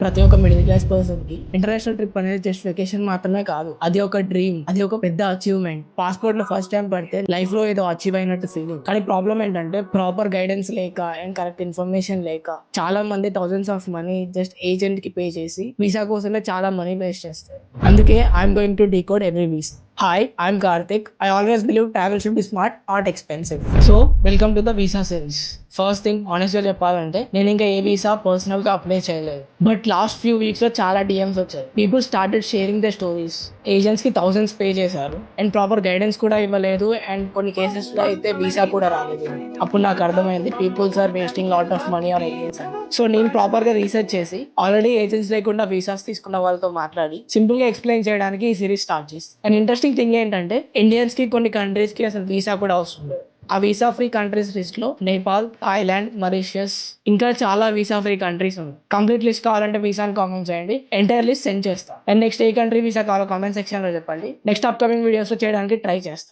ప్రతి ఒక్క middle class person కి ఇంటర్నేషనల్ ట్రిప్ అనేది జస్ట్ వెకేషన్ మాత్రమే కాదు, అది ఒక డ్రీమ్, అది ఒక పెద్ద అచీవ్మెంట్. పాస్పోర్ట్ లో ఫస్ట్ టైం పడితే లైఫ్ లో ఏదో అచీవ్ అయినట్టు ఫీలింగ్. కానీ ప్రాబ్లం ఏంటంటే ప్రాపర్ గైడెన్స్ లేక అండ్ కరెక్ట్ ఇన్ఫర్మేషన్ లేక చాలా మంది thousands of money just agent కి పే చేసి వీసా కోసమే చాలా మనీ వేస్ట్ చేస్తారు. అందుకే I'm going to decode every visa. Hi, I'm Karthik. I always believe travel should be smart, not expensive. So welcome to the visa series. First thing honest గా చెప్పాలంటే నేను ఇంకా ఏ వీసా పర్సనల్ గా apply చేయలేదు. But last few weeks లో చాలా DMs వచ్చాయి. People started sharing the stories. Agents కి థౌసండ్స్ పే చేశారు అండ్ ప్రాపర్ గైడెన్స్ కూడా ఇవ్వలేదు అండ్ కొన్ని కేసెస్ లో అయితే వీసా కూడా రాలేదు. అప్పుడు నాకు అర్థమైంది peoples are wasting lot of money on agents. So నేను ప్రాపర్ గా రీసెర్చ్ చేసి ఆల్రెడీ ఏజెంట్స్ లేకుండా వీసాస్ తీసుకున్న వాళ్ళతో మాట్లాడి సింపుల్ గా ఎక్స్ప్లెయిన్ చేయడానికి ఈ సిరీస్ స్టార్ట్ చేసి. అండ్ ఇంట్రెస్టింగ్ థింగ్ ఏంటంటే ఇండియన్స్ కి కొన్ని కంట్రీస్ కి అసలు వీసా కూడా అవసరం లేదు. ఆ వీసా ఫ్రీ కంట్రీస్ లిస్ట్ లో నేపాల్, థాయిలాండ్, మారిషియస్ ఇంకా చాలా వీసా ఫ్రీ కంట్రీస్ ఉన్నాయి. కంప్లీట్ లిస్ట్ కావాలంటే వీసాని కామెంట్ చేయండి, ఎంటైర్ లిస్ట్ సెండ్ చేస్తాను. And next A country visa కావాలో కామెంట్ సెక్షన్ లో చెప్పండి. నెక్స్ట్ అప్కమింగ్ వీడియోస్ లో చేయడానికి ట్రై చేస్తాను.